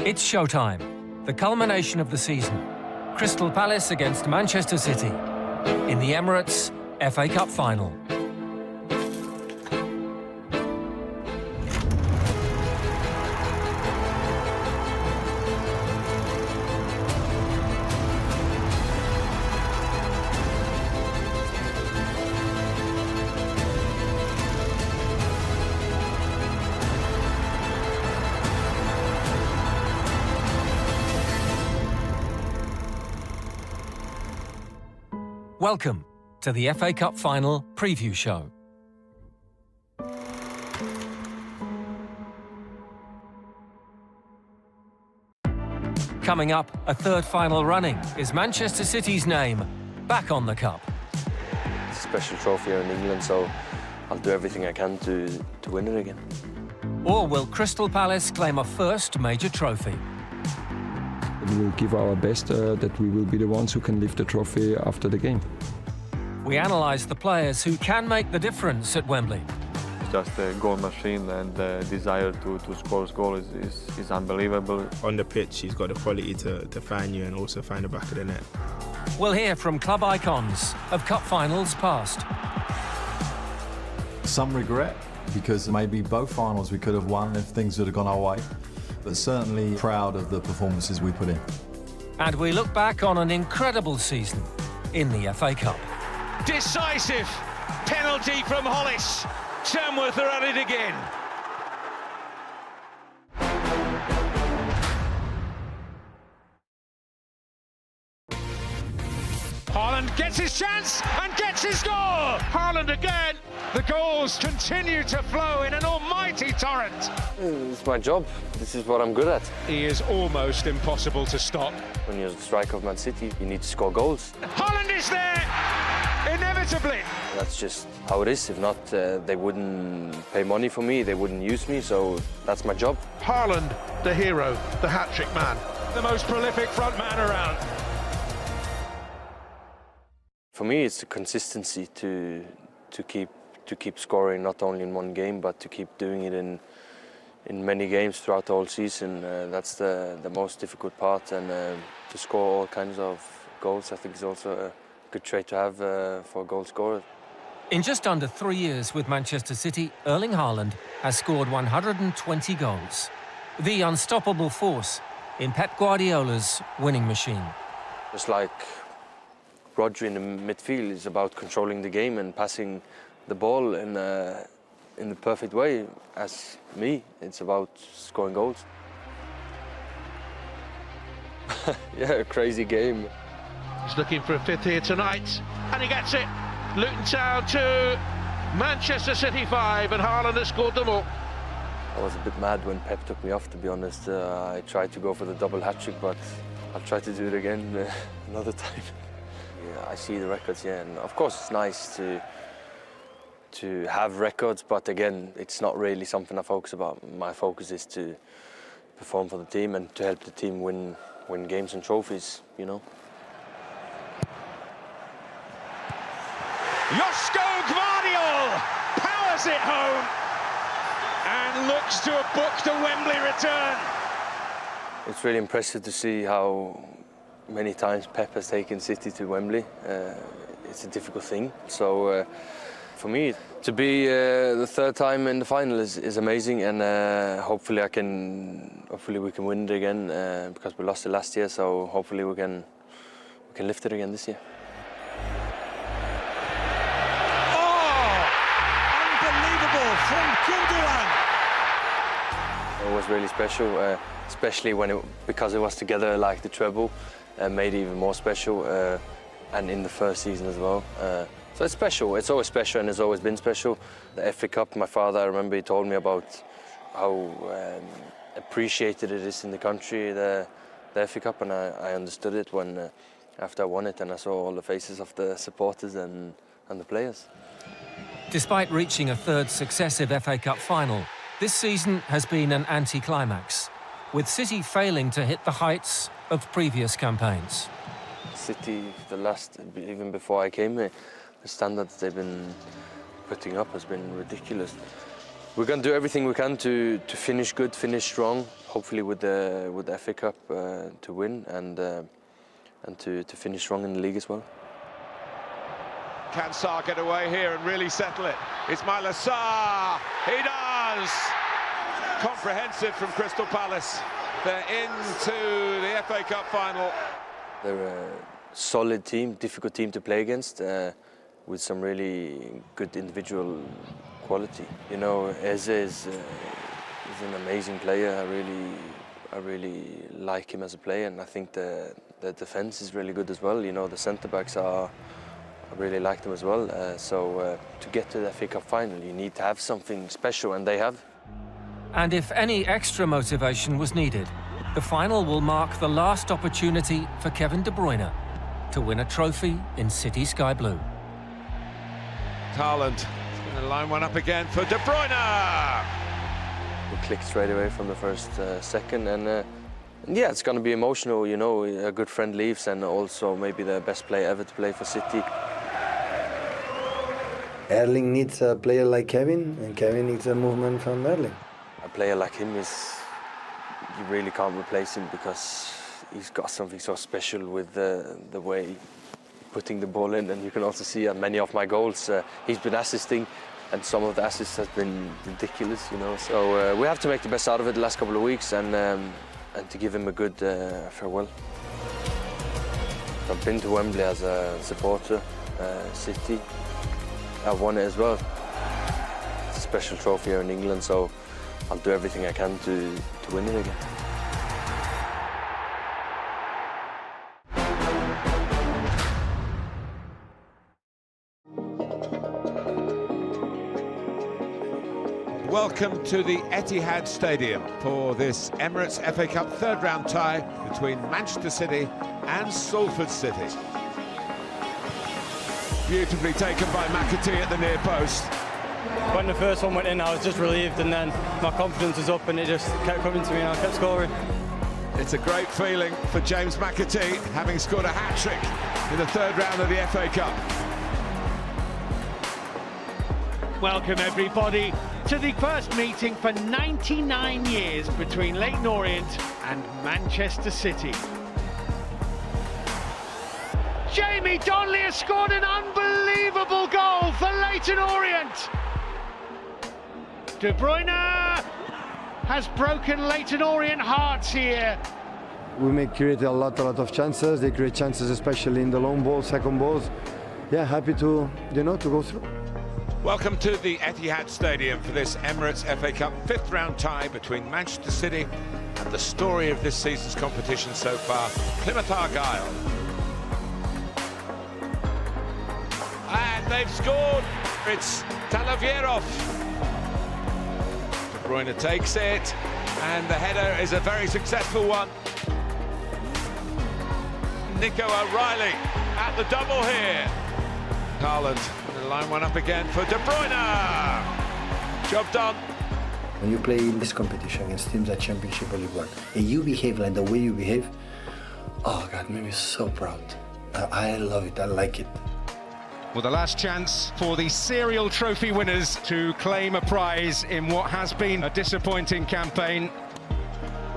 It's showtime, the culmination of the season. Crystal Palace against Manchester City in the Emirates FA Cup final. Welcome to the FA Cup Final preview show. Coming up, a third final running is Manchester City's name back on the cup. It's a special trophy here in England, so I'll do everything I can to win it again. Or will Crystal Palace claim a first major trophy? We will give our best that we will be the ones who can lift the trophy after the game. We analyse the players who can make the difference at Wembley. It's just a goal machine, and the desire to score goals is unbelievable. On the pitch, he's got the quality to find you and also find the back of the net. We'll hear from club icons of cup finals past. Some regret, because maybe both finals we could have won if things would have gone our way. But certainly proud of the performances we put in. And we look back on an incredible season in the FA Cup. Decisive penalty from Hollis. Tamworth are at it again. Haaland gets his chance and gets his goal. Haaland again. The goals continue to flow in an almighty torrent. It's my job. This is what I'm good at. He is almost impossible to stop. When you're the striker of Man City, you need to score goals. Haaland is there, inevitably. That's just how it is. If not, they wouldn't pay money for me, they wouldn't use me, so that's my job. Haaland, the hero, the hat-trick man. The most prolific front man around. For me, it's the consistency to keep scoring, not only in one game, but to keep doing it in many games throughout the whole season. That's the most difficult part, and to score all kinds of goals, I think, is also a good trait to have for a goal scorer. In just under 3 years with Manchester City, Erling Haaland has scored 120 goals. The unstoppable force in Pep Guardiola's winning machine. Just like Rodri in the midfield, is about controlling the game and passing the ball in the perfect way. As me, it's about scoring goals. Yeah, a crazy game. He's looking for a fifth here tonight, and he gets it. Luton Town 2, Manchester City 5, and Haaland has scored them all. I was a bit mad when Pep took me off, to be honest. I tried to go for the double hat-trick, but I'll try to do it again another time. Yeah, I see the records, yeah, and of course it's nice to have records, but again, it's not really something I focus about. My focus is to perform for the team and to help the team win games and trophies, you know. Josko Gvardiol powers it home and looks to have booked a Wembley return. It's really impressive to see how many times Pep has taken City to Wembley. It's a difficult thing. So for me, to be the third time in the final is amazing, and hopefully we can win it again because we lost it last year. So hopefully we can lift it again this year. It was really special, especially because it was together, like the treble, made it even more special, and in the first season as well. So it's special. It's always special, and it's always been special. The FA Cup, my father, I remember he told me about how appreciated it is in the country, the FA Cup, and I understood it when after I won it, and I saw all the faces of the supporters and the players. Despite reaching a third successive FA Cup final, this season has been an anticlimax, with City failing to hit the heights of previous campaigns. City, even before I came here, the standards they've been putting up has been ridiculous. We're going to do everything we can to finish good, finish strong. Hopefully with the FA Cup to win and to finish strong in the league as well. Can Sarr get away here and really settle it? Ismaila Sarr, he does! Comprehensive from Crystal Palace. They're into the FA Cup final. They're a solid team, difficult team to play against, with some really good individual quality. You know, Eze is an amazing player. I really like him as a player, and I think the defence is really good as well. You know, the centre-backs I really like them as well. So to get to the FA Cup final, you need to have something special, and they have. And if any extra motivation was needed, the final will mark the last opportunity for Kevin De Bruyne to win a trophy in City Sky Blue. Haaland is going to line one up again for De Bruyne. We clicked straight away from the first second, and yeah, it's going to be emotional. You know, a good friend leaves, and also maybe the best player ever to play for City. Erling needs a player like Kevin, and Kevin needs a movement from Erling. A player like him you really can't replace him, because he's got something so special with the way putting the ball in, and you can also see many of my goals he's been assisting, and some of the assists have been ridiculous, you know. So we have to make the best out of it the last couple of weeks, and to give him a good farewell. I've been to Wembley as a supporter, City. I've won it as well. It's a special trophy here in England, so I'll do everything I can to win it again. Welcome to the Etihad Stadium for this Emirates FA Cup third round tie between Manchester City and Salford City. Beautifully taken by McAtee at the near post. When the first one went in, I was just relieved, and then my confidence was up and it just kept coming to me and I kept scoring. It's a great feeling for James McAtee, having scored a hat-trick in the third round of the FA Cup. Welcome everybody to the first meeting for 99 years between Leyton Orient and Manchester City. Jamie Donnelly has scored an unbelievable goal for Leyton Orient. De Bruyne has broken Leyton Orient hearts here. We create a lot of chances. They create chances, especially in the long ball, second balls. Yeah, happy to to go through. Welcome to the Etihad Stadium for this Emirates FA Cup fifth round tie between Manchester City and the story of this season's competition so far, Plymouth Argyle. And they've scored. It's Talavierov. De Bruyne takes it, and the header is a very successful one. Nico O'Reilly at the double here. Haaland will line one up again for De Bruyne. Job done. When you play in this competition against teams at Championship or League One, and you behave like the way you behave, oh God, made me so proud. I love it, I like it. Well, the last chance for the serial trophy winners to claim a prize in what has been a disappointing campaign.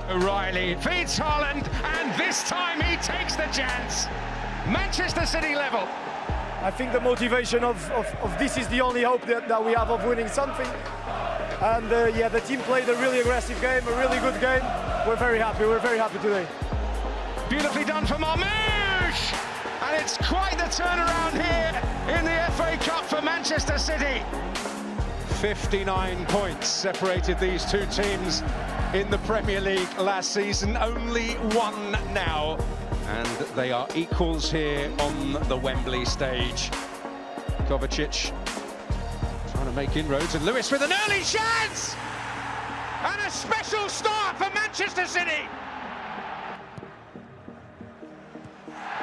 O'Reilly feeds Haaland, and this time he takes the chance. Manchester City level. I think the motivation of this is the only hope that we have of winning something. And yeah, the team played a really aggressive game, a really good game. We're very happy today. Beautifully done for Marmoush! And it's quite the turnaround here in the FA Cup for Manchester City. 59 points separated these two teams in the Premier League last season, only one now. And they are equals here on the Wembley stage. Kovacic trying to make inroads, and Lewis with an early chance! And a special start for Manchester City!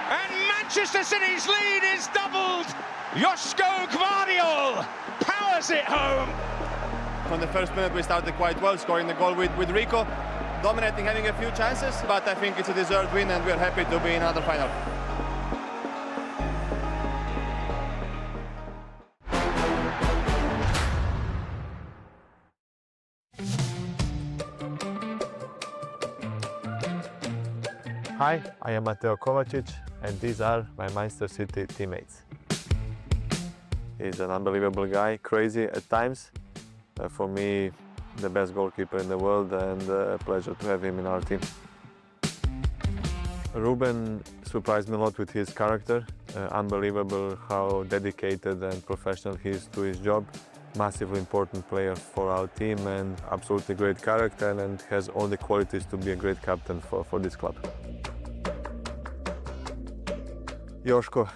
And Manchester City's lead is doubled! Joško Gvardiol powers it home! From the first minute we started quite well, scoring the goal with Rico. Dominating, having a few chances, but I think it's a deserved win and we're happy to be in another final. Hi, I am Mateo Kovacic, and these are my Manchester City teammates. He's an unbelievable guy, crazy at times. For me, the best goalkeeper in the world, and a pleasure to have him in our team. Ruben surprised me a lot with his character. Unbelievable how dedicated and professional he is to his job. Massively important player for our team and absolutely great character, and has all the qualities to be a great captain for this club. Joško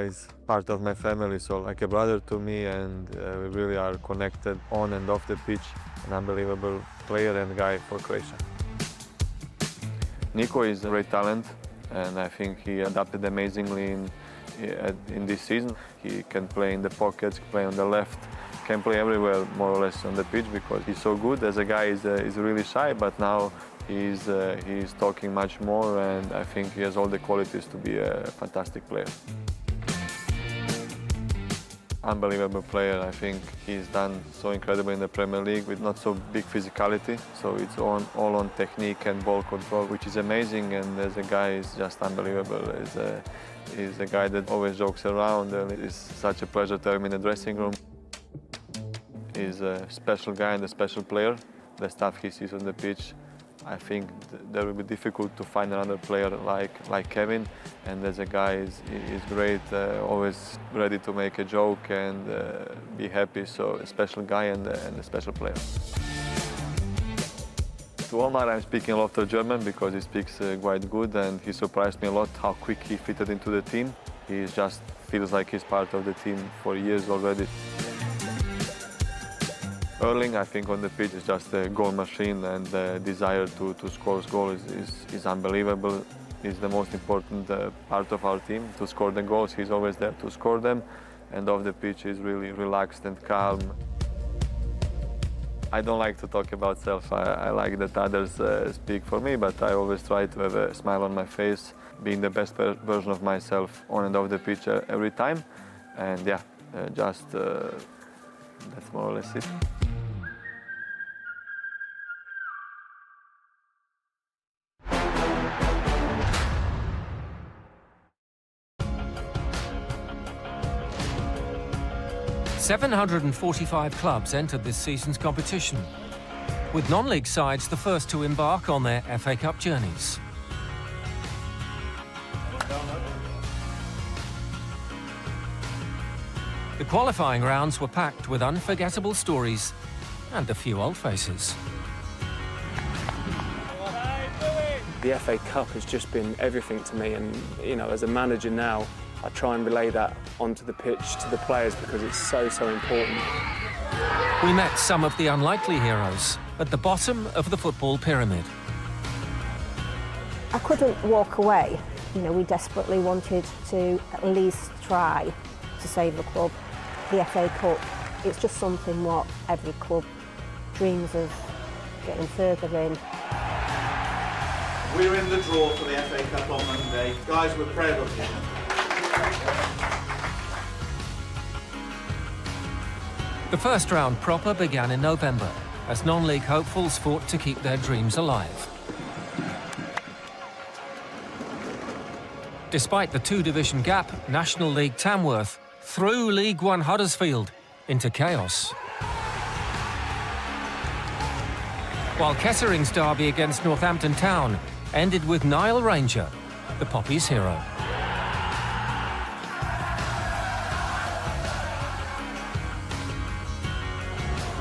is part of my family, so like a brother to me, and we really are connected on and off the pitch. An unbelievable player and guy for Croatia. Nico is a great talent, and I think he adapted amazingly in this season. He can play in the pockets, play on the left, can play everywhere more or less on the pitch because he's so good. As a guy, he's really shy, but now he's talking much more, and I think he has all the qualities to be a fantastic player. Unbelievable player. I think he's done so incredible in the Premier League with not so big physicality. So it's all on technique and ball control, which is amazing. And as a guy, he's just unbelievable. He's a guy that always jokes around, and it's such a pleasure to have him in the dressing room. He's a special guy and a special player. The stuff he sees on the pitch, I think that will be difficult to find another player like Kevin. And as a guy, he's great, always ready to make a joke and be happy. So a special guy and a special player. To Omar, I'm speaking a lot of German because he speaks quite good, and he surprised me a lot how quick he fitted into the team. He just feels like he's part of the team for years already. Erling, I think on the pitch is just a goal machine, and the desire to score goals is unbelievable. He's the most important part of our team. To score the goals, he's always there to score them, and off the pitch he's really relaxed and calm. I don't like to talk about self. I like that others speak for me, but I always try to have a smile on my face, being the best version of myself on and off the pitch every time. And yeah, that's more or less it. "745 clubs entered this season's competition, with non-league sides the first to embark on their FA Cup journeys. The qualifying rounds were packed with unforgettable stories and a few old faces. The FA Cup has just been everything to me, and as a manager now, I try and relay that onto the pitch to the players because it's so important. We met some of the unlikely heroes at the bottom of the football pyramid. I couldn't walk away. We desperately wanted to at least try to save the club. The FA Cup, it's just something what every club dreams of getting further in. We're in the draw for the FA Cup on Monday. Guys, we're proud of you. The first round proper began in November, as non-league hopefuls fought to keep their dreams alive. Despite the two-division gap, National League Tamworth threw League One Huddersfield into chaos. While Kessering's derby against Northampton Town ended with Niall Ranger, the Poppies' hero.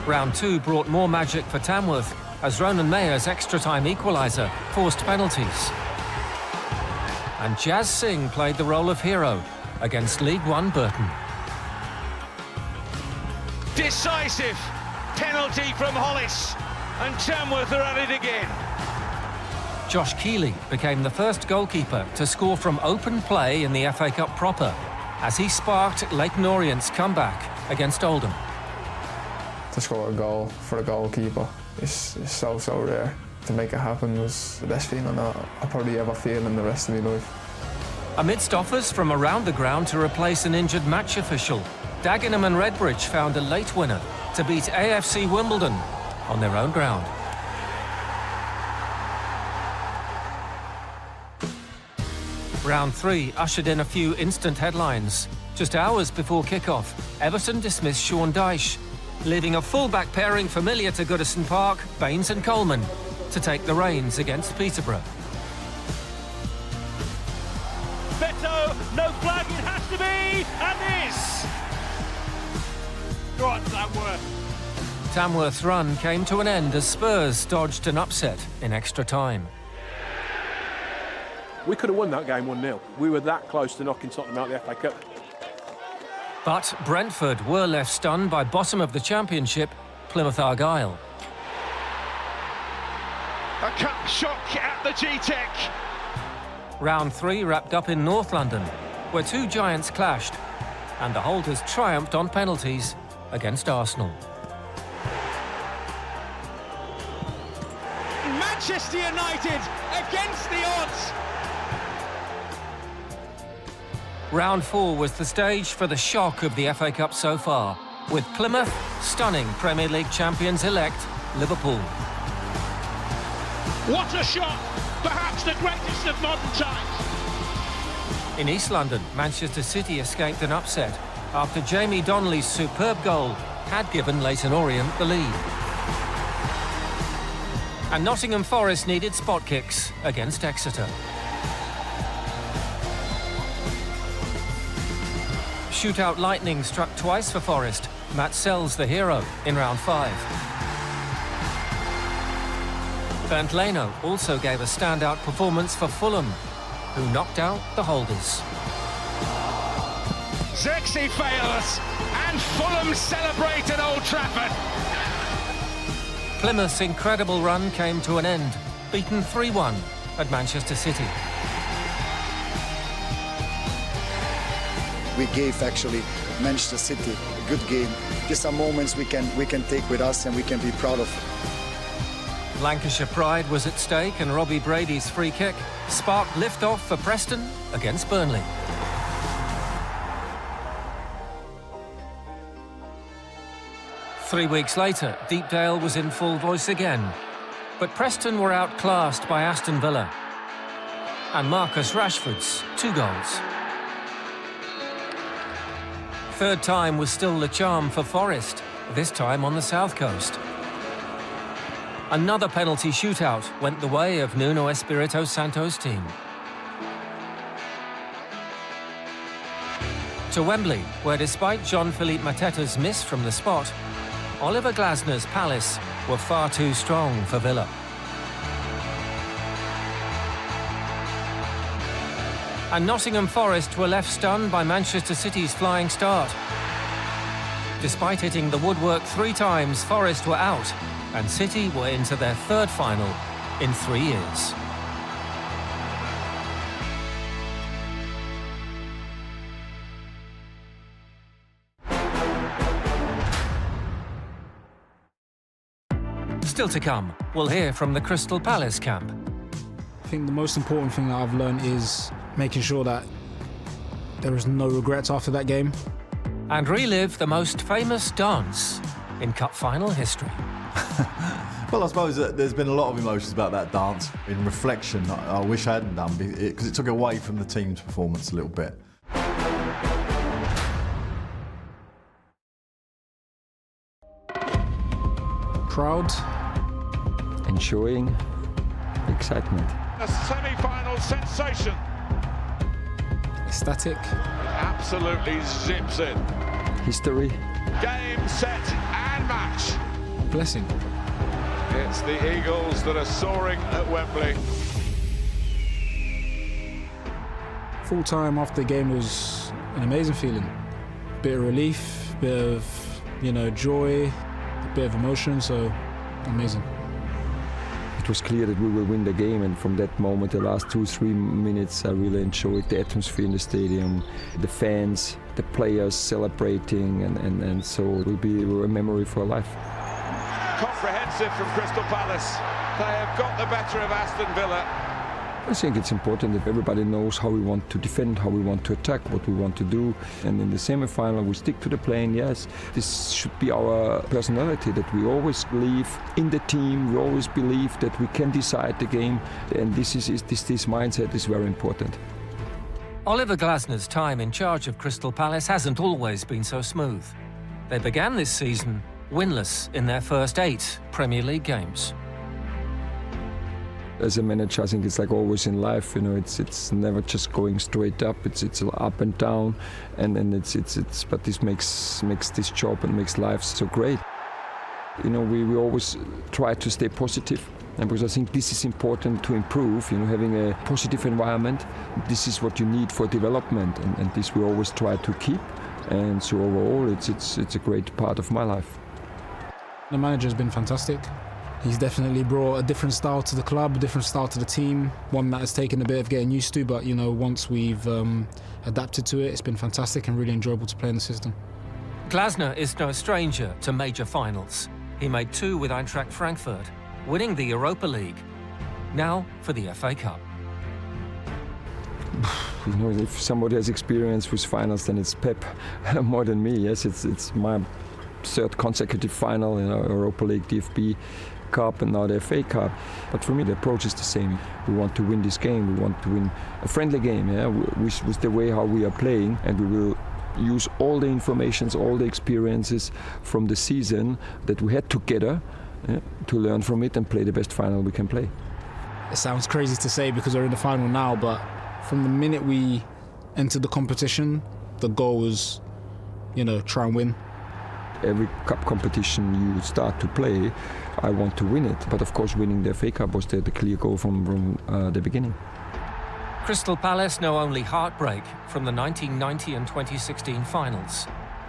Round two brought more magic for Tamworth as Ronan Mayer's extra-time equaliser forced penalties. And Jazz Singh played the role of hero against League One Burton. Decisive penalty from Hollis, and Tamworth are at it again. Josh Keeley became the first goalkeeper to score from open play in the FA Cup proper, as he sparked Leyton Orient's comeback against Oldham. To score a goal for a goalkeeper is so rare. To make it happen was the best feeling I'll probably ever feel in the rest of my life. Amidst offers from around the ground to replace an injured match official, Dagenham and Redbridge found a late winner to beat AFC Wimbledon on their own ground. Round 3 ushered in a few instant headlines. Just hours before kick-off, Everton dismissed Sean Dyche, leaving a full-back pairing familiar to Goodison Park, Baines and Coleman, to take the reins against Peterborough. Beto, no flag, it has to be, and this! Go on, Tamworth. Tamworth's run came to an end as Spurs dodged an upset in extra time. We could have won that game 1-0. We were that close to knocking Tottenham out of the FA Cup. But Brentford were left stunned by bottom of the Championship, Plymouth Argyle. A cup shock at the G-Tech. Round 3 wrapped up in North London, where two giants clashed, and the holders triumphed on penalties against Arsenal. Manchester United against the odds. Round 4 was the stage for the shock of the FA Cup so far, with Plymouth stunning Premier League champions-elect Liverpool. What a shot! Perhaps the greatest of modern times. In East London, Manchester City escaped an upset after Jamie Donnelly's superb goal had given Leyton Orient the lead. And Nottingham Forest needed spot kicks against Exeter. Shootout lightning struck twice for Forest. Matt Sells the hero in round 5. Bernd Leno also gave a standout performance for Fulham, who knocked out the holders. Zirkzee fails, and Fulham celebrate at Old Trafford. Plymouth's incredible run came to an end, beaten 3-1 at Manchester City. We gave actually Manchester City a good game. These are moments we can take with us and we can be proud of. Lancashire pride was at stake, and Robbie Brady's free kick sparked lift-off for Preston against Burnley. Three weeks later, Deepdale was in full voice again, but Preston were outclassed by Aston Villa and Marcus Rashford's 2 goals. Third time was still the charm for Forest, this time on the south coast. Another penalty shootout went the way of Nuno Espirito Santo's team. To Wembley, where despite Jean-Philippe Mateta's miss from the spot, Oliver Glasner's Palace were far too strong for Villa. And Nottingham Forest were left stunned by Manchester City's flying start. Despite hitting the woodwork 3 times, Forest were out, and City were into their 3rd final in 3 years. Still to come, we'll hear from the Crystal Palace camp. I think the most important thing that I've learned is making sure that there is no regrets after that game. And relive the most famous dance in cup final history. Well, I suppose that there's been a lot of emotions about that dance. In reflection, I wish I hadn't done, because it took away from the team's performance a little bit. Proud. Enjoying. Excitement. A semi-final sensation. Ecstatic. Absolutely zips in. History. Game, set and match. Blessing. It's the Eagles that are soaring at Wembley. Full time after the game was an amazing feeling. Bit of relief, bit of, joy, a bit of emotion, so amazing. It was clear that we will win the game, and from that moment, the last 2-3 minutes, I really enjoyed the atmosphere in the stadium, the fans, the players celebrating, and so it will be a memory for life. Comprehensive from Crystal Palace. They have got the better of Aston Villa. I think it's important that everybody knows how we want to defend, how we want to attack, what we want to do. And in the semi-final, we stick to the plan, yes. This should be our personality, that we always believe in the team, we always believe that we can decide the game. And this mindset is very important. Oliver Glasner's time in charge of Crystal Palace hasn't always been so smooth. They began this season winless in their first 8 Premier League games. As a manager, I think it's like always in life, you know, it's never just going straight up. It's up and down, and it's but this makes this job and makes life so great. You know, we always try to stay positive, and because I think this is important to improve. You know, having a positive environment, this is what you need for development, and this we always try to keep. And so overall, it's a great part of my life. The manager's been fantastic. He's definitely brought a different style to the club, a different style to the team, one that has taken a bit of getting used to, but you know, once we've adapted to it, it's been fantastic and really enjoyable to play in the system. Glasner is no stranger to major finals. He made 2 with Eintracht Frankfurt, winning the Europa League. Now for the FA Cup. You know, if somebody has experience with finals, then it's Pep more than me. Yes, it's my 3rd consecutive final, you know, Europa League, DFB Cup, and now the FA Cup. But for me, the approach is the same. We want to win this game. We want to win a friendly game, yeah, with the way how we are playing, and we will use all the informations, all the experiences from the season that we had together, yeah, to learn from it and play the best final we can play. It sounds crazy to say because we're in the final now, but from the minute we entered the competition, the goal was, you know, try and win. Every cup competition you start to play, I want to win it. But of course, winning the FA Cup was the clear goal from the beginning. Crystal Palace know only heartbreak from the 1990 and 2016 finals,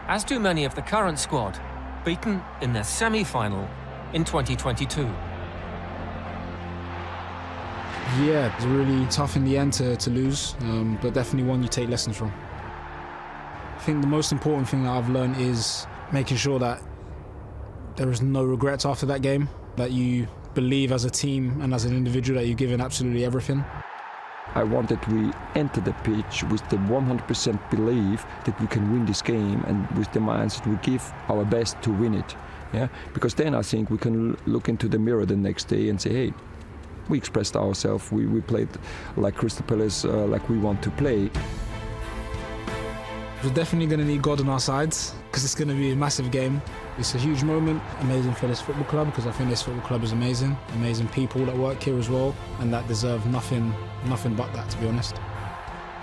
as do many of the current squad, beaten in their semi-final in 2022. Yeah, it's really tough in the end to lose, but definitely one you take lessons from. I think the most important thing that I've learned is making sure that there is no regrets after that game, that you believe as a team and as an individual that you've given absolutely everything. I want that we enter the pitch with the 100% belief that we can win this game, and with the mindset we give our best to win it. Yeah, because then I think we can look into the mirror the next day and say, hey, we expressed ourselves, we played like Crystal Palace, like we want to play. We're definitely going to need God on our sides because it's going to be a massive game. It's a huge moment, amazing for this football club because I think this football club is amazing people that work here as well, and that deserve nothing but that, to be honest.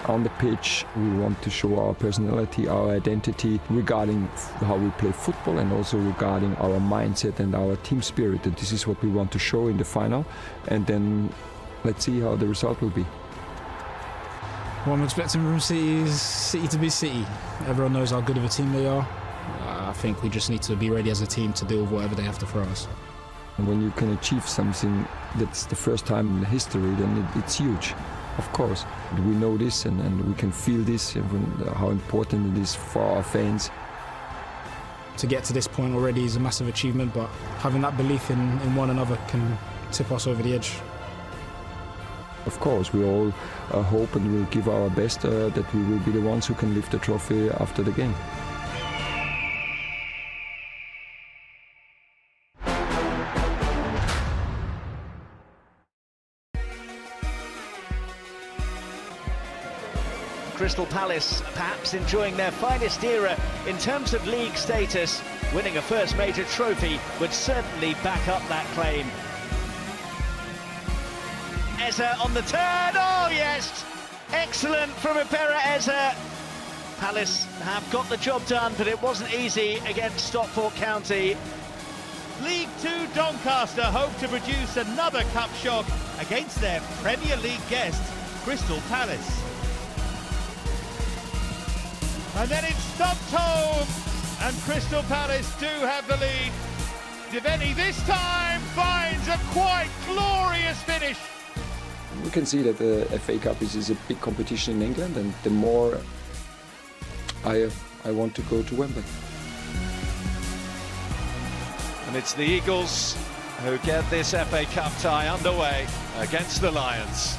On the pitch, we want to show our personality, our identity regarding how we play football, and also regarding our mindset and our team spirit. And this is what we want to show in the final, and then let's see how the result will be. What I'm expecting from City is City to be City. Everyone knows how good of a team they are. I think we just need to be ready as a team to deal with whatever they have to throw us. And when you can achieve something that's the first time in history, then it's huge, of course. We know this and we can feel this, how important it is for our fans. To get to this point already is a massive achievement, but having that belief in one another can tip us over the edge. Of course, we all hope and will give our best that we will be the ones who can lift the trophy after the game. Crystal Palace perhaps enjoying their finest era in terms of league status. Winning a first major trophy would certainly back up that claim. Eze on the turn, oh yes! Excellent from Ipera Eze. Palace have got the job done, but it wasn't easy against Stockport County. League Two Doncaster hope to produce another cup shock against their Premier League guest, Crystal Palace. And then it's stopped home, and Crystal Palace do have the lead. Deveni this time finds a quite glorious finish. We can see that the FA Cup is a big competition in England, and the more I want to go to Wembley. And it's the Eagles who get this FA Cup tie underway against the Lions.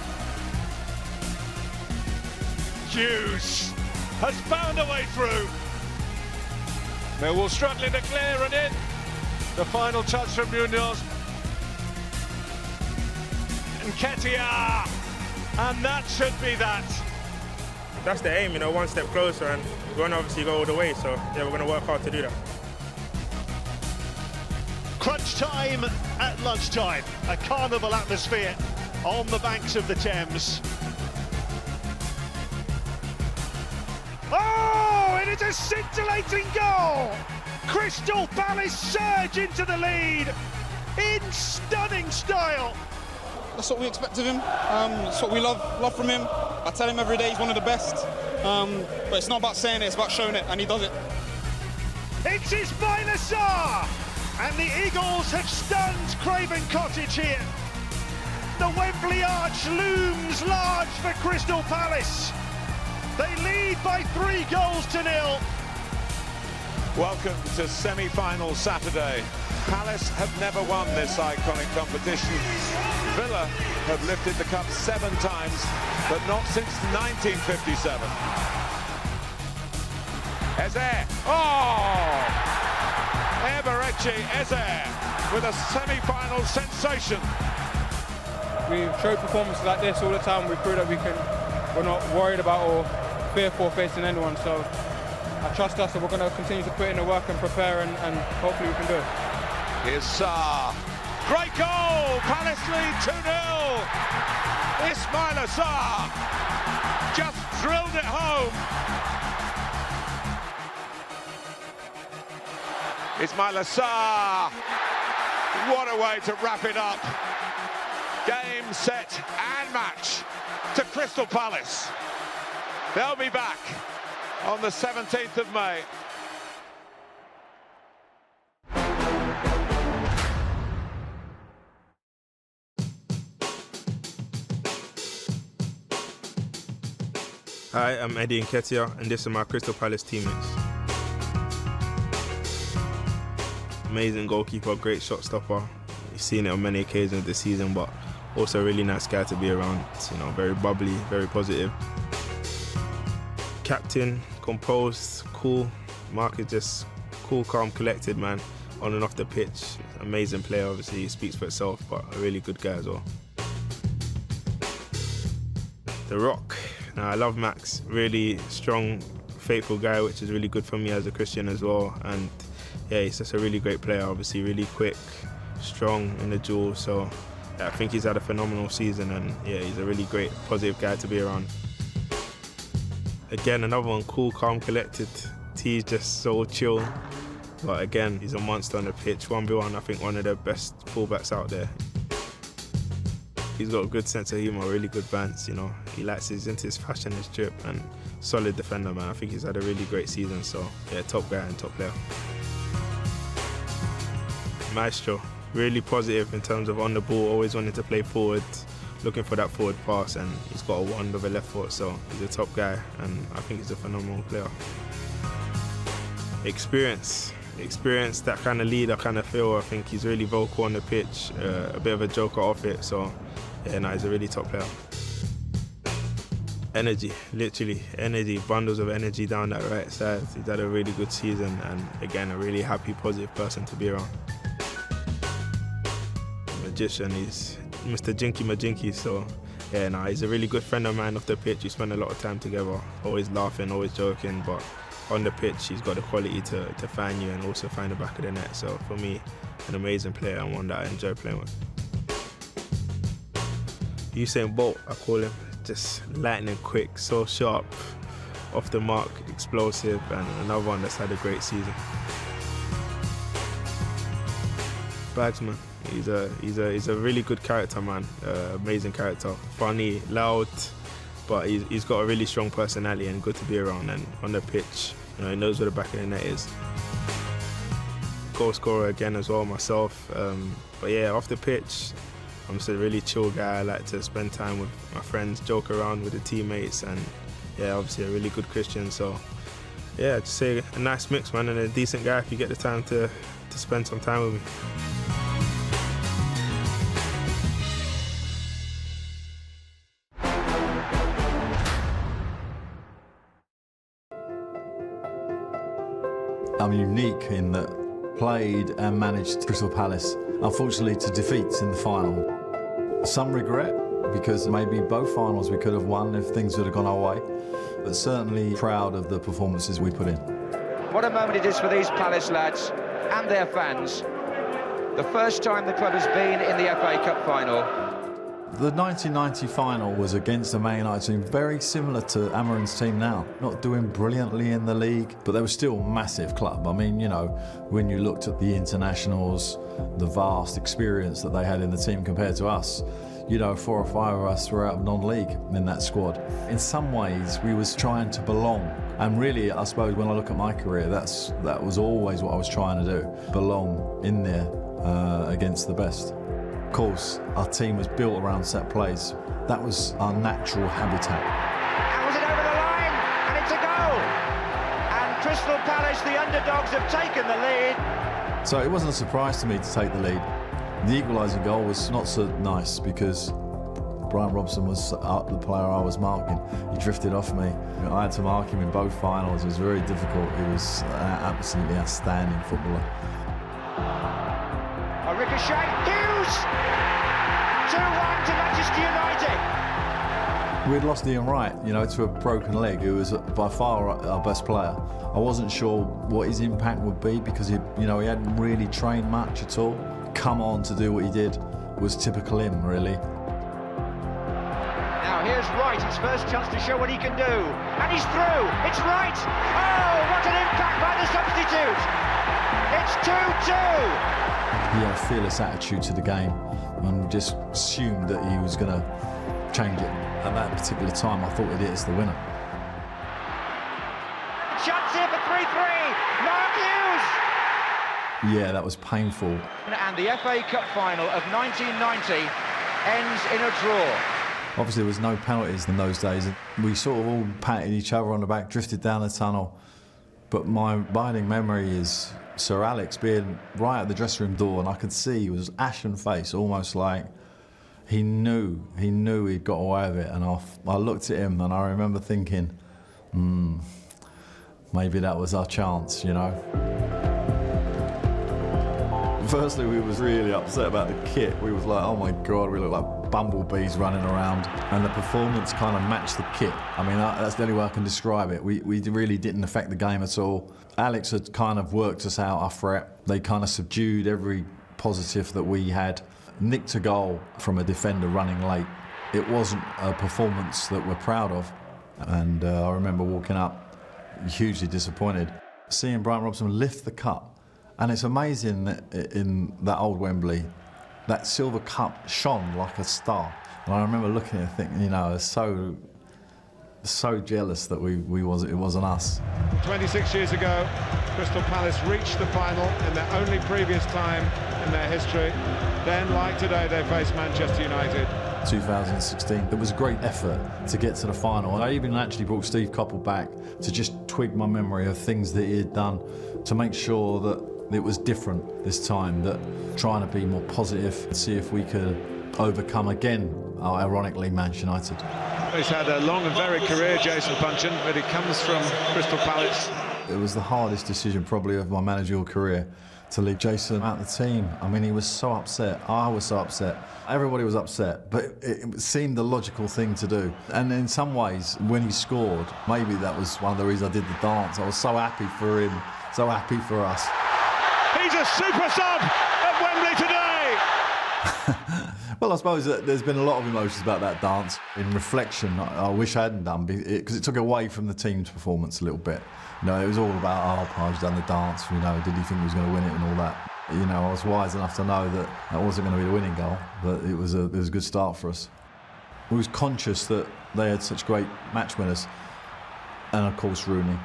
Hughes has found a way through. Millwall struggling to clear and in. The final touch from Munoz. And Ketia, and that should be that. that's the aim, you know, one step closer, and we want to obviously go all the way. So yeah, we're going to work hard to do that. Crunch time at lunchtime. A carnival atmosphere on the banks of the Thames. Oh, it is a scintillating goal! Crystal Palace surge into the lead in stunning style. That's what we expect of him. That's what we love from him. I tell him every day he's one of the best. But it's not about saying it, it's about showing it, and he does it. It's Ismail Assar! And the Eagles have stunned Craven Cottage here. The Wembley arch looms large for Crystal Palace. They lead by 3-0. Welcome to semi-final Saturday. Palace have never won this iconic competition. Villa have lifted the cup 7 times, but not since 1957. Eze! Oh! Eberechi Eze with a semi-final sensation. We show performances like this all the time. We prove that we're not worried about or fearful of facing anyone. So I trust us that we're going to continue to put in the work and prepare, and hopefully we can do it. Here's Sarr. Great goal! Palace lead 2-0. Ismail Assar just drilled it home. Ismail Assar. What a way to wrap it up. Game, set and match to Crystal Palace. They'll be back on the 17th of May. Hi, I'm Eddie Nketiah, and this are my Crystal Palace teammates. Amazing goalkeeper, great shot stopper. You've seen it on many occasions this season, but also a really nice guy to be around. You know, very bubbly, very positive. Captain, composed, cool. Mark is just cool, calm, collected, man, on and off the pitch. Amazing player, obviously, he speaks for itself, but a really good guy as well. The Rock. Now, I love Max, really strong, faithful guy, which is really good for me as a Christian as well. And yeah, he's just a really great player, obviously, really quick, strong in the duel. So yeah, I think he's had a phenomenal season, and yeah, he's a really great, positive guy to be around. Again, another one, cool, calm, collected. T's just so chill. But again, he's a monster on the pitch. 1v1, I think one of the best fullbacks out there. He's got a good sense of humour, really good bands, you know. He's into his fashion, his drip, and solid defender, man. I think he's had a really great season, so yeah, top guy and top player. Maestro, really positive in terms of on the ball, always wanting to play forward, looking for that forward pass, and he's got a wand of a left foot, so he's a top guy, and I think he's a phenomenal player. Experience, that kind of leader, kind of feel. I think he's really vocal on the pitch, a bit of a joker off it, so yeah, no, he's a really top player. Energy, literally energy, bundles of energy down that right side. He's had a really good season, and again, a really happy, positive person to be around. Magician, he's Mr. Jinky Majinky, so yeah, no, he's a really good friend of mine off the pitch. We spend a lot of time together, always laughing, always joking, but on the pitch, he's got the quality to find you and also find the back of the net. So for me, an amazing player and one that I enjoy playing with. Usain Bolt, I call him, just lightning quick, so sharp, off the mark, explosive, and another one that's had a great season. Bagsman, he's a really good character, man, amazing character, funny, loud, but he's got a really strong personality and good to be around, and on the pitch, you know, he knows where the back of the net is. Goal scorer again as well, myself, but yeah, off the pitch, I'm just a really chill guy. I like to spend time with my friends, joke around with the teammates, and yeah, obviously a really good Christian, so yeah, just say a nice mix, man, and a decent guy if you get the time to spend some time with me. I'm unique in that played and managed Crystal Palace, unfortunately to defeats in the final. Some regret, because maybe both finals we could have won if things would have gone our way. but certainly proud of the performances we put in. What a moment it is for these Palace lads and their fans. The first time the club has been in the FA Cup final. The 1990 final was against a Man United team very similar to Amarin's team now. Not doing brilliantly in the league, but they were still a massive club. I mean, you know, when you looked at the internationals, the vast experience that they had in the team compared to us, you know, 4 or 5 of us were out of non-league in that squad. In some ways, we was trying to belong. And really, I suppose, when I look at my career, that was always what I was trying to do, belong in there against the best. Of course, our team was built around set plays. That was our natural habitat. And was it over the line? And it's a goal! And Crystal Palace, the underdogs, have taken the lead. So it wasn't a surprise to me to take the lead. The equalising goal was not so nice because Brian Robson was the player I was marking. He drifted off me. I had to mark him in both finals. It was very difficult. He was an absolutely outstanding footballer. A ricochet, Hughes! 2-1 to Manchester United. We'd lost Ian Wright, you know, to a broken leg, who was by far our best player. I wasn't sure what his impact would be because he hadn't really trained much at all. Come on to do what he did was typical him, really. Now here's Wright, his first chance to show what he can do. And he's through, it's Wright! Oh, what an impact by the substitute! It's 2-2! He had a fearless attitude to the game and just assumed that he was going to change it. At that particular time, I thought it is the winner. Chance here for 3-3, Mark Hughes! Yeah, that was painful. And the FA Cup final of 1990 ends in a draw. Obviously, there was no penalties in those days. We sort of all patted each other on the back, drifted down the tunnel. But my abiding memory is Sir Alex being right at the dressing room door, and I could see he was ashen face, almost like he knew he'd got away with it. And I looked at him and I remember thinking, maybe that was our chance, you know. Firstly, we was really upset about the kit. We was like, oh my God, we look like bumblebees running around. And the performance kind of matched the kit. I mean, that's the only way I can describe it. We really didn't affect the game at all. Alex had kind of worked us out, our threat. They kind of subdued every positive that we had. Nicked a goal from a defender running late. It wasn't a performance that we're proud of. And I remember walking up hugely disappointed, seeing Brian Robson lift the cup. And it's amazing that in that old Wembley, that silver cup shone like a star. And I remember looking at it thinking, you know, I was so jealous that it wasn't us. 26 years ago, Crystal Palace reached the final in their only previous time in their history. Then, like today, they faced Manchester United. 2016, it was a great effort to get to the final. I even actually brought Steve Coppell back to just twig my memory of things that he had done to make sure that it was different this time, that trying to be more positive, see if we could overcome again, ironically, Manchester United. He's had a long and varied career, Jason Puncheon, but he comes from Crystal Palace. It was the hardest decision probably of my managerial career to leave Jason out of the team. I mean, he was so upset. I was so upset. Everybody was upset, but it seemed the logical thing to do. And in some ways, when he scored, maybe that was one of the reasons I did the dance. I was so happy for him, so happy for us. He's a super sub at Wembley today. Well, I suppose that there's been a lot of emotions about that dance. In reflection, I wish I hadn't done, because it took away from the team's performance a little bit. You know, it was all about, oh, Page done the dance, you know, did he think he was going to win it and all that. You know, I was wise enough to know that wasn't going to be the winning goal, but it was a good start for us. We was conscious that they had such great match winners, and of course Rooney.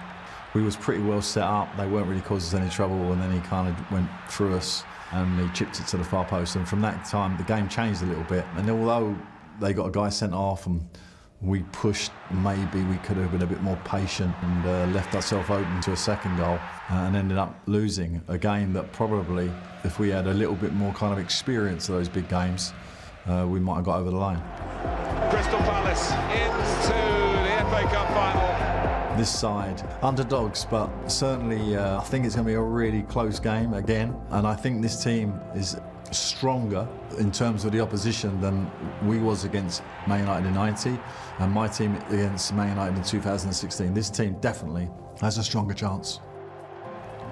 We was pretty well set up. They weren't really causing us any trouble, and then he kind of went through us and he chipped it to the far post. And from that time, the game changed a little bit. And although they got a guy sent off and we pushed, maybe we could have been a bit more patient and left ourselves open to a second goal and ended up losing a game that probably, if we had a little bit more kind of experience of those big games, we might have got over the line. Crystal Palace into the FA Cup final. This side, underdogs, but certainly I think it's going to be a really close game again. And I think this team is stronger in terms of the opposition than we was against Man United in '90 and my team against Man United in 2016. This team definitely has a stronger chance.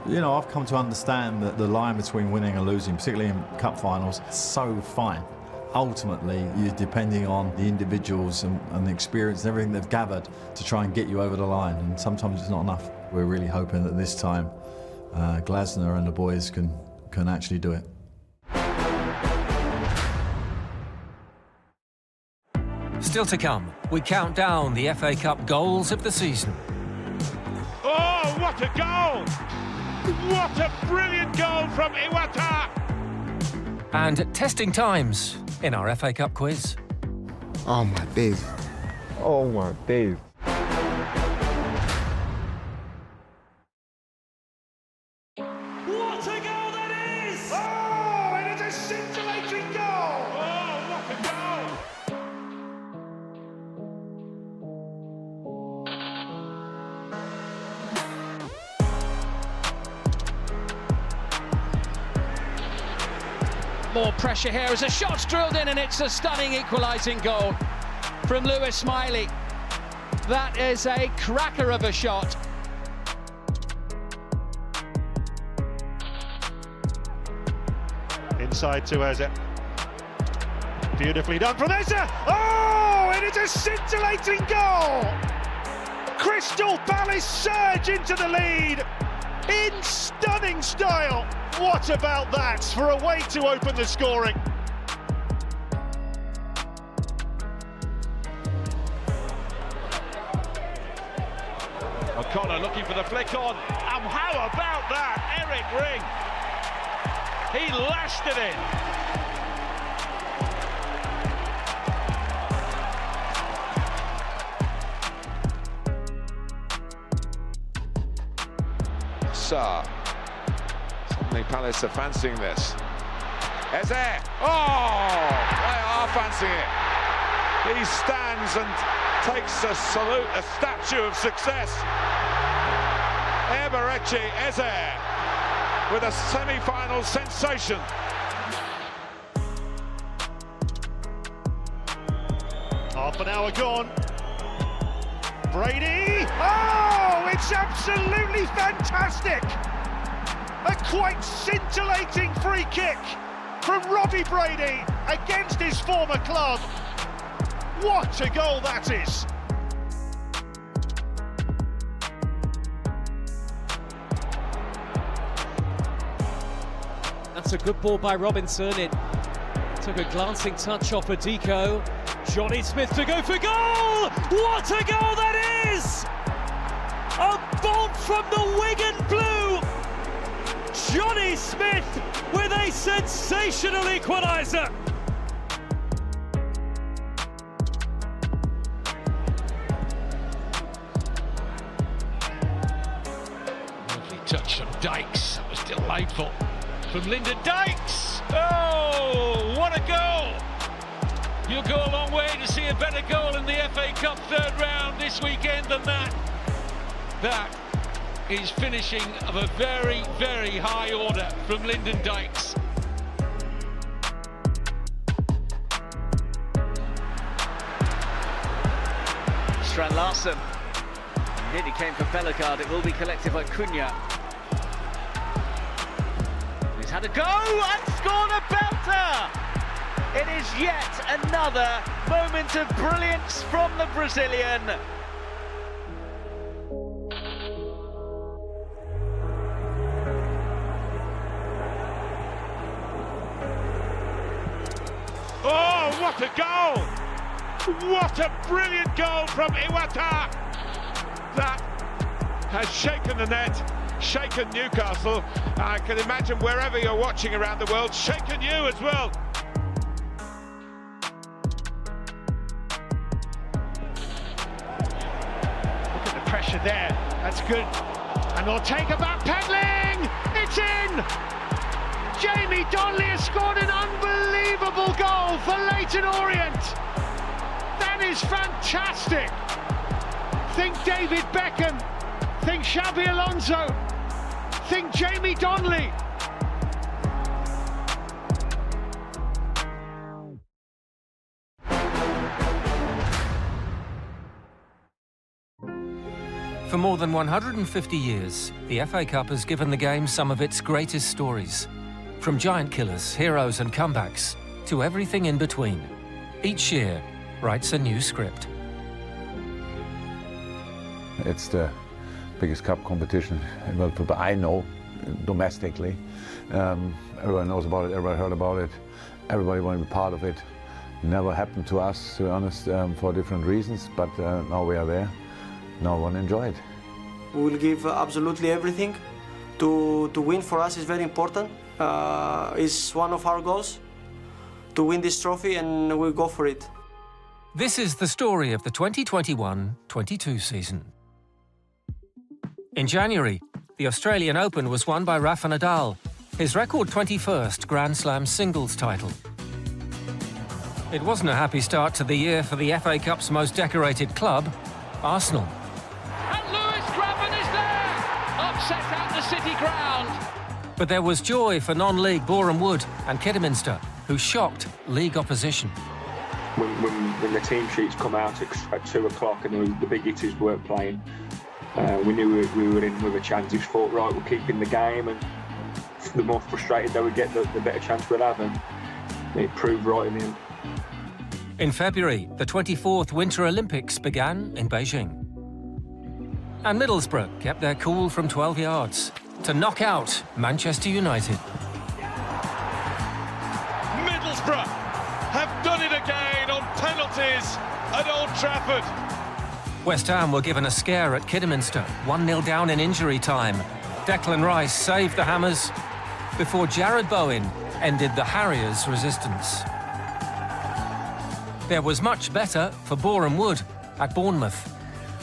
You know, I've come to understand that the line between winning and losing, particularly in cup finals, is so fine. Ultimately, you're depending on the individuals and the experience and everything they've gathered to try and get you over the line, and sometimes it's not enough. We're really hoping that this time Glasner and the boys can actually do it. Still to come, we count down the FA Cup goals of the season. Oh, what a goal! What a brilliant goal from Iwata! And testing times in our FA Cup quiz. Oh my days. Oh my days. What a goal that is! Oh, and it's a scintillating goal! Oh, what a goal! More pressure here as a shot's drilled in, and it's a stunning equalising goal from Lewis Smiley. That is a cracker of a shot. Inside to Eze. Beautifully done from Eze! Oh, it is a scintillating goal! Crystal Palace surge into the lead in stunning style. What about that for a way to open the scoring? O'Connor looking for the flick on, and how about that, Eric Ring? He lashed it in. Sarr. Suddenly Palace are fancying this. Eze! Oh! They are fancying it. He stands and takes a salute, a statue of success. Emirates Eze with a semi-final sensation. Half an hour gone. Brady! Oh, it's absolutely fantastic! A quite scintillating free kick from Robbie Brady against his former club. What a goal that is! That's a good ball by Robinson. It took a glancing touch off Adiko. Johnny Smith to go for goal! What a goal that is! A bolt from the Wigan Blue! Johnny Smith with a sensational equaliser! Lovely touch from Dykes. That was delightful. From Lyndon Dykes. Oh, what a goal! You'll go a long way to see a better goal in the FA Cup third round this weekend than that. That is finishing of a very, very high order from Lyndon Dykes. Strand Larsen. Nearly came for Bellegarde. It will be collected by Cunha. He's had a go and scored a belter! It is yet another moment of brilliance from the Brazilian. Oh, what a goal! What a brilliant goal from Iwata! That has shaken the net, shaken Newcastle. I can imagine wherever you're watching around the world, shaken you as well. Look at the pressure there. That's good. And Ortega back pedaling. It's in. Jamie Donnelly has scored an unbelievable goal for Leyton Orient. That is fantastic. Think David Beckham. Think Xabi Alonso. Think Jamie Donnelly. For more than 150 years, the FA Cup has given the game some of its greatest stories. From giant killers, heroes and comebacks, to everything in between. Each year writes a new script. It's the biggest cup competition in world football, I know, domestically. Everyone knows about it, everybody heard about it, everybody wanted to be part of it. Never happened to us, to be honest, for different reasons, but now we are there. Now we want to enjoy it. We will give absolutely everything. To win for us is very important. It's one of our goals, to win this trophy, and we'll go for it. This is the story of the 2021-22 season. In January, the Australian Open was won by Rafa Nadal, his record 21st Grand Slam singles title. It wasn't a happy start to the year for the FA Cup's most decorated club, Arsenal. And Lewis Grabban is there! Upset out the City ground. But there was joy for non-league Boreham Wood and Kidderminster, who shocked league opposition. When the team sheets come out at 2 o'clock and the big hitters weren't playing, we knew we were in with a chance. We thought, right, we're keeping the game, and the more frustrated they would get, the better chance we'd have, and it proved right in the end. In February, the 24th Winter Olympics began in Beijing. And Middlesbrough kept their cool from 12 yards to knock out Manchester United. Middlesbrough have done it again on penalties at Old Trafford. West Ham were given a scare at Kidderminster, 1-0 down in injury time. Declan Rice saved the Hammers before Jared Bowen ended the Harriers' resistance. There was much better for Boreham Wood at Bournemouth.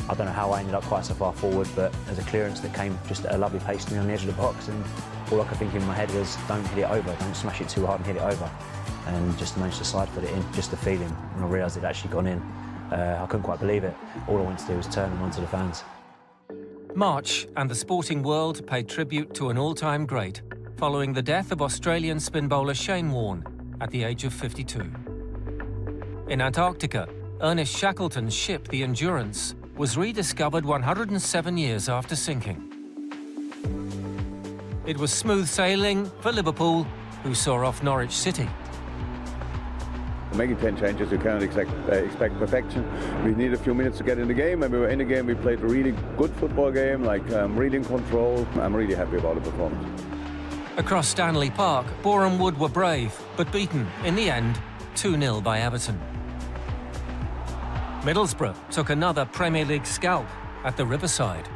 I don't know how I ended up quite so far forward, but there's a clearance that came just at a lovely pace to me on the edge of the box, and all I could think in my head was, don't hit it over, don't smash it too hard and hit it over. And just managed to slide foot it in, just the feeling. When I realised it had actually gone in, I couldn't quite believe it. All I wanted to do was turn and run to the fans. March and the sporting world paid tribute to an all-time great following the death of Australian spin bowler Shane Warne at the age of 52. In Antarctica, Ernest Shackleton's ship, the Endurance, was rediscovered 107 years after sinking. It was smooth sailing for Liverpool, who saw off Norwich City. Making 10 changes, you cannot expect perfection. We need a few minutes to get in the game, and we were in the game. We played a really good football game, really in control. I'm really happy about the performance. Across Stanley Park, Boreham Wood were brave, but beaten, in the end, 2-0 by Everton. Middlesbrough took another Premier League scalp at the Riverside.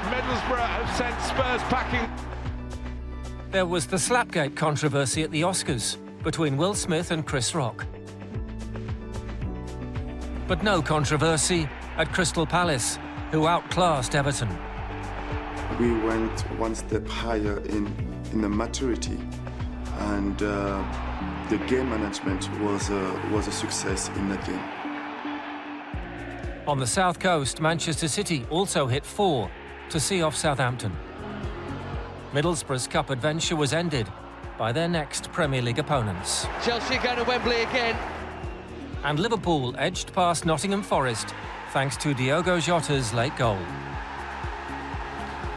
Middlesbrough have sent Spurs packing. There was the Slapgate controversy at the Oscars between Will Smith and Chris Rock. But no controversy at Crystal Palace, who outclassed Everton. We went one step higher in the maturity, and the game management was a success in that game. On the south coast, Manchester City also hit 4 to see off Southampton. Middlesbrough's cup adventure was ended by their next Premier League opponents. Chelsea going to Wembley again. And Liverpool edged past Nottingham Forest thanks to Diogo Jota's late goal.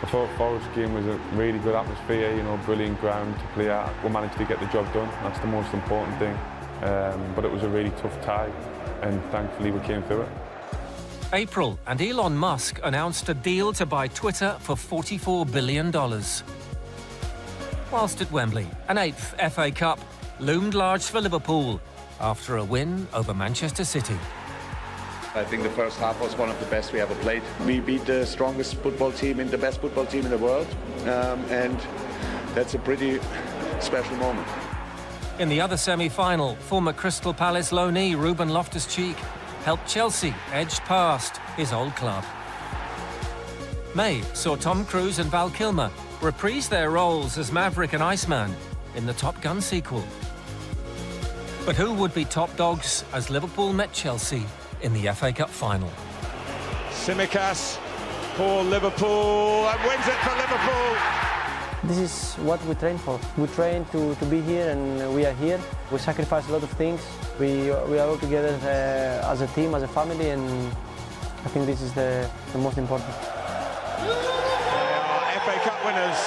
I thought Forest game was a really good atmosphere, brilliant ground to play at. We managed to get the job done, that's the most important thing. But it was a really tough tie, and thankfully we came through it. April, and Elon Musk announced a deal to buy Twitter for $44 billion. Whilst at Wembley, an 8th FA Cup loomed large for Liverpool after a win over Manchester City. I think the first half was one of the best we ever played. We beat the strongest football team and the best football team in the world, and that's a pretty special moment. In the other semi-final, former Crystal Palace loanee Ruben Loftus-Cheek helped Chelsea edge past his old club. May saw Tom Cruise and Val Kilmer reprise their roles as Maverick and Iceman in the Top Gun sequel. But who would be top dogs as Liverpool met Chelsea in the FA Cup final? Tsimikas for Liverpool, and wins it for Liverpool. This is what we train for. We train to be here, and we are here. We sacrifice a lot of things. We are all together as a team, as a family, and I think this is the most important. They are FA Cup winners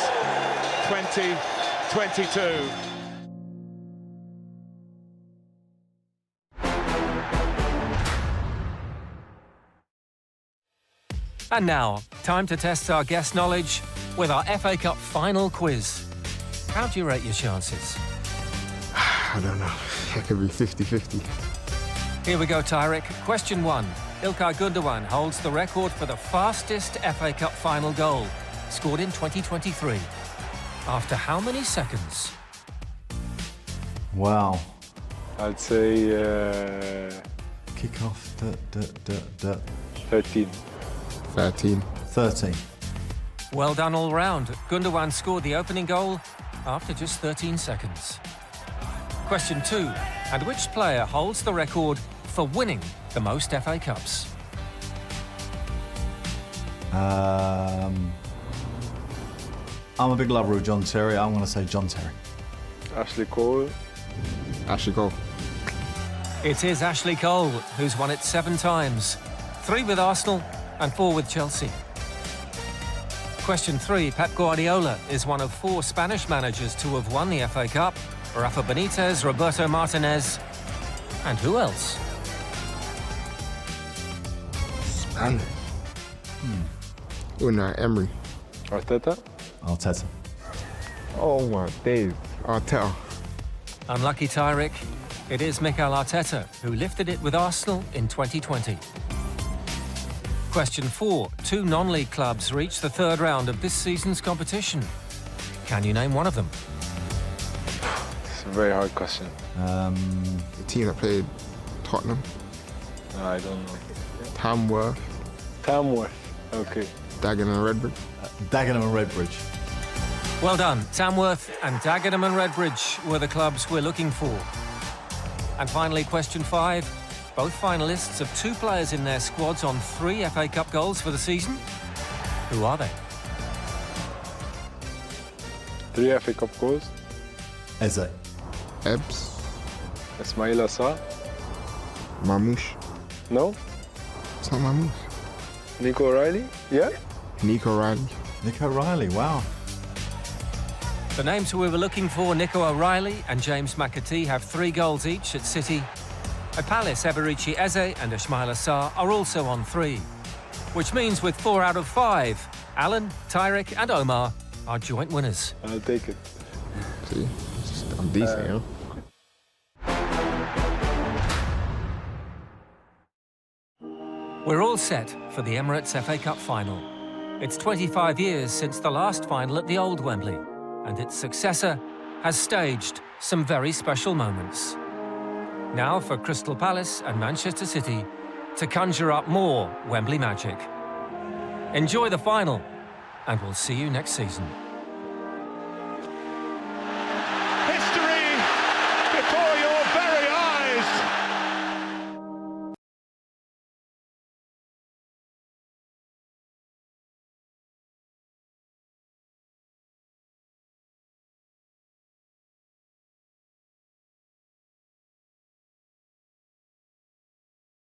2022. And now, time to test our guest knowledge with our FA Cup final quiz. How do you rate your chances? I don't know. It could be 50-50. Here we go, Tyrick. Question 1. İlkay Gündoğan holds the record for the fastest FA Cup final goal, scored in 2023. After how many seconds? Wow. I'd say Kick off. 13. 13. Well done all round. Gündoğan scored the opening goal after just 13 seconds. Question 2. And which player holds the record for winning the most FA Cups? I'm a big lover of John Terry. I'm going to say John Terry. Ashley Cole. Ashley Cole. It is Ashley Cole, who's won it 7 times. 3 with Arsenal and 4 with Chelsea. Question 3. Pep Guardiola is one of 4 Spanish managers to have won the FA Cup. Rafa Benitez, Roberto Martinez, and who else? Spanish. Unai Emery. Arteta. Oh my days. Arteta. Unlucky, Tyrick. It is Mikel Arteta, who lifted it with Arsenal in 2020. Question 4. 2 non-league clubs reached the 3rd round of this season's competition. Can you name one of them? It's a very hard question. The team that played Tottenham. I don't know. Tamworth. Okay. Dagenham and Redbridge. Dagenham and Redbridge. Well done. Tamworth and Dagenham and Redbridge were the clubs we're looking for. And finally, question 5. Both finalists have 2 players in their squads on 3 FA Cup goals for the season. Who are they? 3 FA Cup goals. Eze. Ebbs. Ismail Assar. Mamouche. No. It's not Mamouche. Nico O'Reilly. Yeah. Nico Riley. Nico Riley, wow. The names we were looking for, Nico O'Reilly and James McAtee, have 3 goals each at City. At Palace, Eberechi Eze and Ismail Assar are also on 3. Which means with 4 out of 5, Alan, Tyrick and Omar are joint winners. I'll take it. See, I'm decent, you know. We're all set for the Emirates FA Cup final. It's 25 years since the last final at the old Wembley, and its successor has staged some very special moments. Now for Crystal Palace and Manchester City to conjure up more Wembley magic. Enjoy the final, and we'll see you next season.